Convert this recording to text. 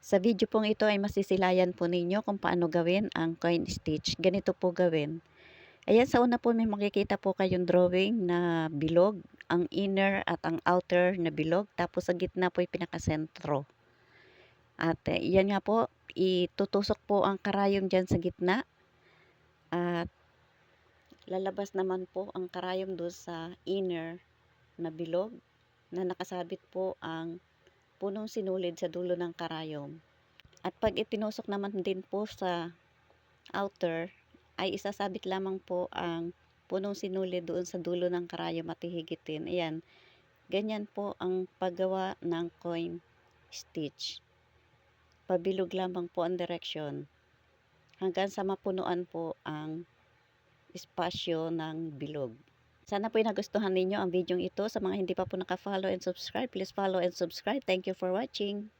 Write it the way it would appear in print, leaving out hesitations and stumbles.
Sa video pong ito ay masisilayan po ninyo kung paano gawin ang coin stitch. Ganito po gawin. Ayan, sa una po may makikita po kayong drawing na bilog, ang inner at ang outer na bilog, tapos sa gitna po yung pinakasentro. At yan nga po, itutusok po ang karayom dyan sa gitna at lalabas naman po ang karayom doon sa inner na bilog na nakasabit po ang punong sinulid sa dulo ng karayom. At pag itinusok naman din po sa outer, ay isasabit lamang po ang punong sinulid doon sa dulo ng karayom at hihigitin. Ayan, ganyan po ang paggawa ng coin stitch. Pabilog lamang po ang direksyon hanggang sa mapunuan po ang espasyo ng bilog. Sana po nagustuhan ninyo ang video ito. Sa mga hindi pa po naka-follow and subscribe, please follow and subscribe. Thank you for watching.